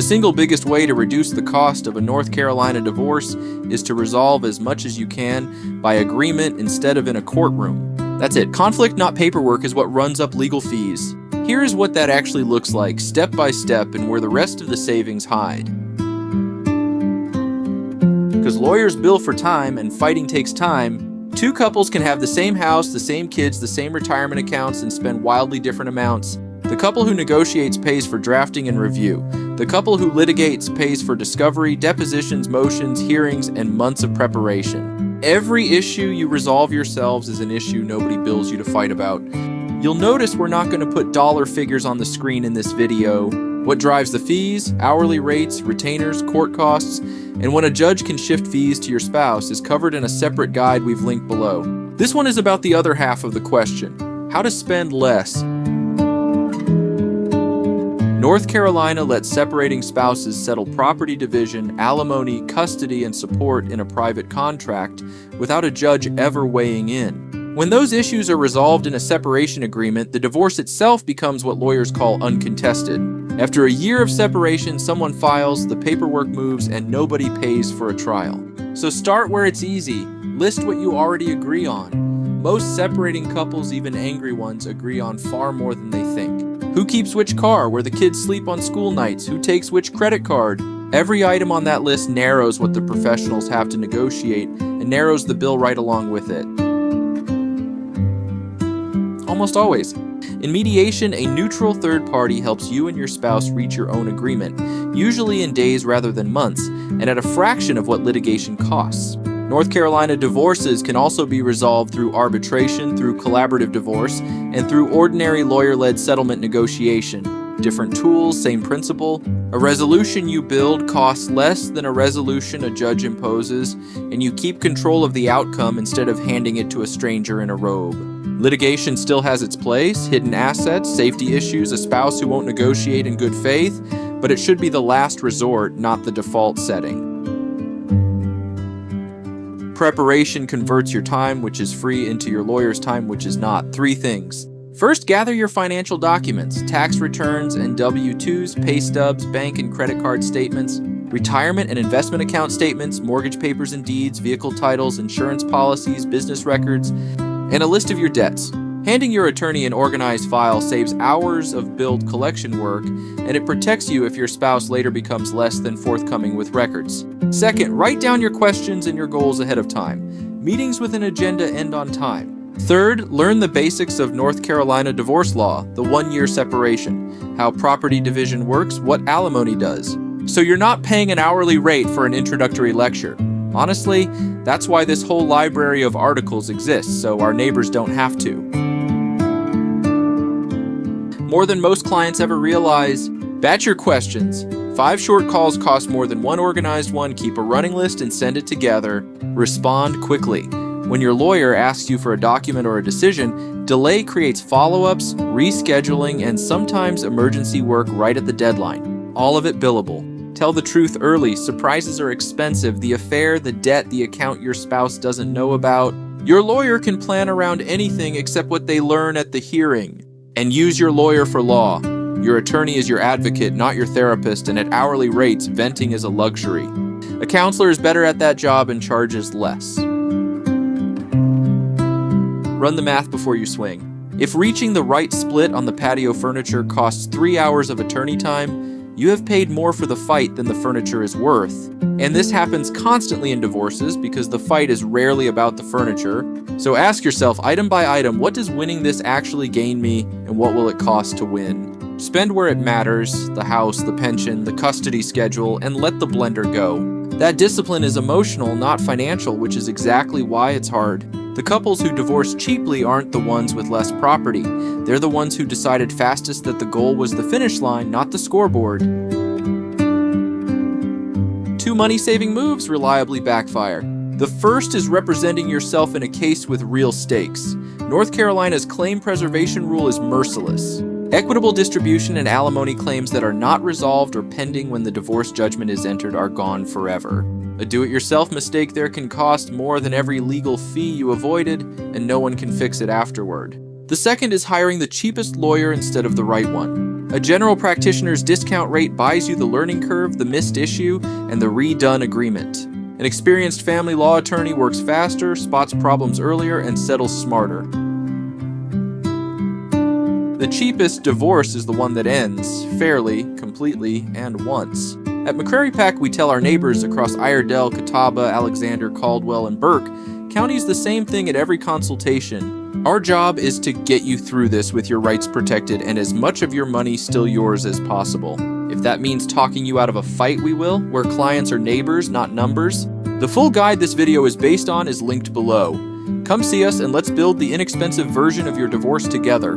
The single biggest way to reduce the cost of a North Carolina divorce is to resolve as much as you can by agreement instead of in a courtroom. That's it. Conflict, not paperwork, is what runs up legal fees. Here is what that actually looks like, step by step, and where the rest of the savings hide. Because lawyers bill for time and fighting takes time, two couples can have the same house, the same kids, the same retirement accounts, and spend wildly different amounts. The couple who negotiates pays for drafting and review. The couple who litigates pays for discovery, depositions, motions, hearings, and months of preparation. Every issue you resolve yourselves is an issue nobody bills you to fight about. You'll notice we're not going to put dollar figures on the screen in this video. What drives the fees, hourly rates, retainers, court costs, and when a judge can shift fees to your spouse is covered in a separate guide we've linked below. This one is about the other half of the question, how to spend less. North Carolina lets separating spouses settle property division, alimony, custody, and support in a private contract without a judge ever weighing in. When those issues are resolved in a separation agreement, the divorce itself becomes what lawyers call uncontested. After a year of separation, someone files, the paperwork moves, and nobody pays for a trial. So start where it's easy. List what you already agree on. Most separating couples, even angry ones, agree on far more than they think. Who keeps which car, where the kids sleep on school nights, who takes which credit card. Every item on that list narrows what the professionals have to negotiate and narrows the bill right along with it. Almost always. In mediation, a neutral third party helps you and your spouse reach your own agreement, usually in days rather than months, and at a fraction of what litigation costs. North Carolina divorces can also be resolved through arbitration, through collaborative divorce, and through ordinary lawyer-led settlement negotiation. Different tools, same principle. A resolution you build costs less than a resolution a judge imposes, and you keep control of the outcome instead of handing it to a stranger in a robe. Litigation still has its place, hidden assets, safety issues, a spouse who won't negotiate in good faith, but it should be the last resort, not the default setting. Preparation converts your time, which is free, into your lawyer's time, which is not. 3 things. First, gather your financial documents, tax returns and W-2s, pay stubs, bank and credit card statements, retirement and investment account statements, mortgage papers and deeds, vehicle titles, insurance policies, business records, and a list of your debts. Handing your attorney an organized file saves hours of billed collection work, and it protects you if your spouse later becomes less than forthcoming with records. Second, write down your questions and your goals ahead of time. Meetings with an agenda end on time. Third, learn the basics of North Carolina divorce law, the 1-year separation, how property division works, what alimony does. So you're not paying an hourly rate for an introductory lecture. Honestly, that's why this whole library of articles exists, so our neighbors don't have to. More than most clients ever realize, batch your questions. 5 short calls cost more than 1 organized one. Keep a running list and send it together. Respond quickly. When your lawyer asks you for a document or a decision, delay creates follow-ups, rescheduling, and sometimes emergency work right at the deadline. All of it billable. Tell the truth early. Surprises are expensive. The affair, the debt, the account your spouse doesn't know about. Your lawyer can plan around anything except what they learn at the hearing. And use your lawyer for law. Your attorney is your advocate, not your therapist, and at hourly rates, venting is a luxury. A counselor is better at that job and charges less. Run the math before you swing. If reaching the right split on the patio furniture costs 3 hours of attorney time, you have paid more for the fight than the furniture is worth. And this happens constantly in divorces because the fight is rarely about the furniture. So ask yourself, item by item, what does winning this actually gain me, and what will it cost to win? Spend where it matters, the house, the pension, the custody schedule, and let the blender go. That discipline is emotional, not financial, which is exactly why it's hard. The couples who divorce cheaply aren't the ones with less property. They're the ones who decided fastest that the goal was the finish line, not the scoreboard. 2 money-saving moves reliably backfire. The first is representing yourself in a case with real stakes. North Carolina's claim preservation rule is merciless. Equitable distribution and alimony claims that are not resolved or pending when the divorce judgment is entered are gone forever. A do-it-yourself mistake there can cost more than every legal fee you avoided, and no one can fix it afterward. The second is hiring the cheapest lawyer instead of the right one. A general practitioner's discount rate buys you the learning curve, the missed issue, and the redone agreement. An experienced family law attorney works faster, spots problems earlier, and settles smarter. The cheapest divorce is the one that ends, fairly, completely, and once. At McCrary Pack, we tell our neighbors across Iredell, Catawba, Alexander, Caldwell, and Burke counties the same thing at every consultation. Our job is to get you through this with your rights protected and as much of your money still yours as possible. If that means talking you out of a fight, we will, where clients are neighbors, not numbers. The full guide this video is based on is linked below. Come see us and let's build the inexpensive version of your divorce together.